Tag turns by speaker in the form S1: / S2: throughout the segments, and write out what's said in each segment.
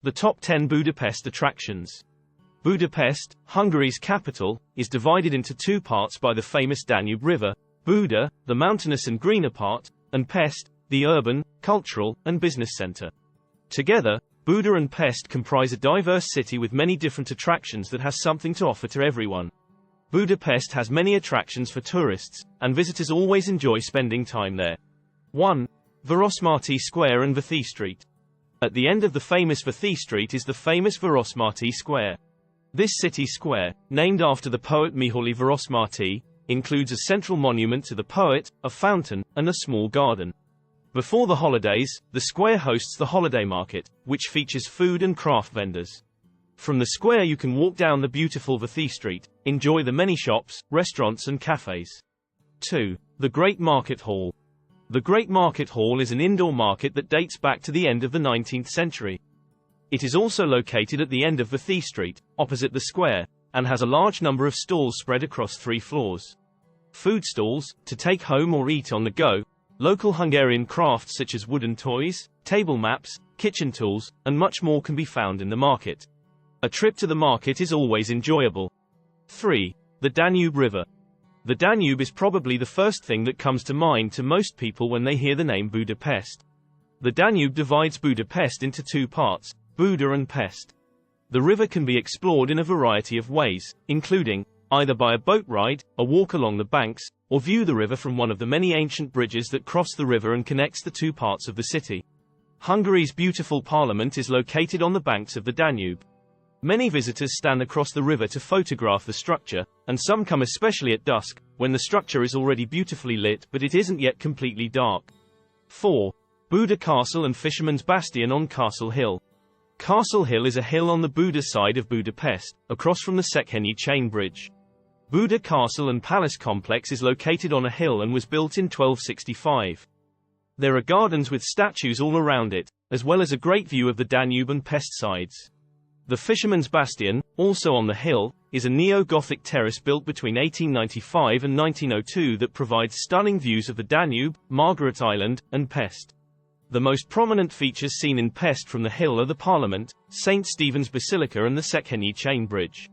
S1: The top 10 Budapest attractions. Budapest, Hungary's capital, is divided into two parts by the famous Danube River: Buda, the mountainous and greener part, and Pest, the urban, cultural, and business center. Together, Buda and Pest comprise a diverse city with many different attractions that has something to offer to everyone. Budapest has many attractions for tourists, and visitors always enjoy spending time there. 1. Vörösmarty Square and Vörösmarty Street. At the end of the famous Vörösmarty Street is the famous Vörösmarty Square. This city square, named after the poet Mihaly Vörösmarty, includes a central monument to the poet, a fountain, and a small garden. Before the holidays, the square hosts the holiday market, which features food and craft vendors. From the square you can walk down the beautiful Vörösmarty Street, enjoy the many shops, restaurants and cafes. 2. The Great Market Hall. The Great Market Hall is an indoor market that dates back to the end of the 19th century. It is also located at the end of Vörösmarty Street, opposite the square, and has a large number of stalls spread across 3 floors. Food stalls, to take home or eat on the go, local Hungarian crafts such as wooden toys, table maps, kitchen tools, and much more can be found in the market. A trip to the market is always enjoyable. 3. The Danube River. The Danube is probably the first thing that comes to mind to most people when they hear the name Budapest. The Danube divides Budapest into two parts, Buda and Pest. The river can be explored in a variety of ways, including either by a boat ride, a walk along the banks, or view the river from one of the many ancient bridges that cross the river and connects the two parts of the city. Hungary's beautiful parliament is located on the banks of the Danube. Many visitors stand across the river to photograph the structure, and some come especially at dusk, when the structure is already beautifully lit but it isn't yet completely dark. 4. Buda Castle and Fisherman's Bastion on Castle Hill. Castle Hill is a hill on the Buda side of Budapest, across from the Széchenyi chain bridge. Buda Castle and Palace complex is located on a hill and was built in 1265. There are gardens with statues all around it, as well as a great view of the Danube and Pest sides. The Fisherman's Bastion, also on the hill, is a neo-Gothic terrace built between 1895 and 1902 that provides stunning views of the Danube, Margaret Island, and Pest. The most prominent features seen in Pest from the hill are the Parliament, St. Stephen's Basilica and the Széchenyi chain bridge.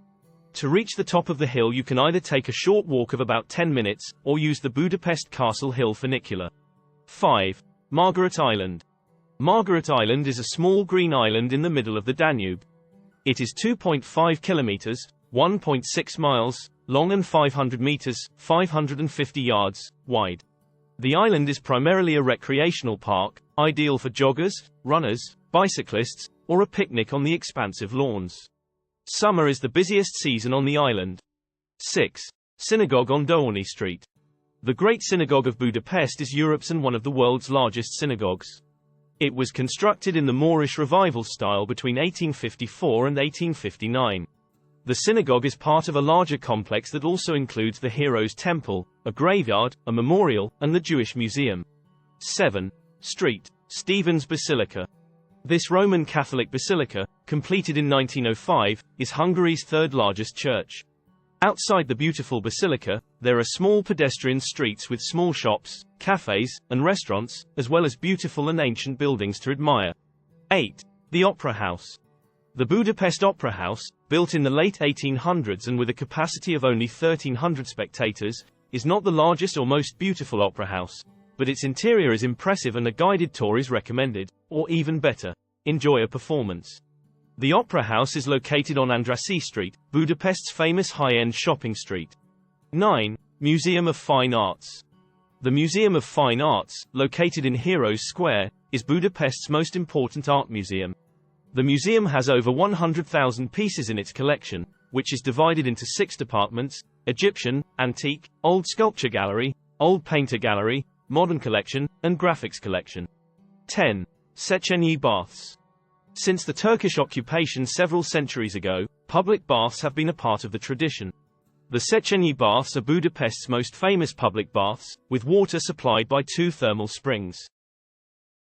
S1: To reach the top of the hill you can either take a short walk of about 10 minutes, or use the Budapest Castle Hill funicular. 5. Margaret Island. Margaret Island is a small green island in the middle of the Danube. It is 2.5 kilometers, 1.6 miles, long and 500 meters, 550 yards, wide. The island is primarily a recreational park, ideal for joggers, runners, bicyclists, or a picnic on the expansive lawns. Summer is the busiest season on the island. 6. Synagogue on Dohány Street. The Great Synagogue of Budapest is Europe's and one of the world's largest synagogues. It was constructed in the Moorish Revival style between 1854 and 1859. The synagogue is part of a larger complex that also includes the Heroes' Temple, a graveyard, a memorial, and the Jewish Museum. 7. St. Stephen's Basilica. This Roman Catholic basilica, completed in 1905, is Hungary's third largest church. Outside the beautiful basilica, there are small pedestrian streets with small shops, cafes, and restaurants, as well as beautiful and ancient buildings to admire. 8. The Opera House. The Budapest Opera House, built in the late 1800s and with a capacity of only 1,300 spectators, is not the largest or most beautiful opera house, but its interior is impressive and a guided tour is recommended, or even better, enjoy a performance. The Opera House is located on Andrassy Street, Budapest's famous high-end shopping street. 9. Museum of Fine Arts. The Museum of Fine Arts, located in Heroes Square, is Budapest's most important art museum. The museum has over 100,000 pieces in its collection, which is divided into 6 departments: Egyptian, Antique, Old Sculpture Gallery, Old Painter Gallery, Modern Collection, and Graphics Collection. 10. Széchenyi Baths. Since the Turkish occupation several centuries ago, public baths have been a part of the tradition. The Széchenyi Baths are Budapest's most famous public baths, with water supplied by 2 thermal springs.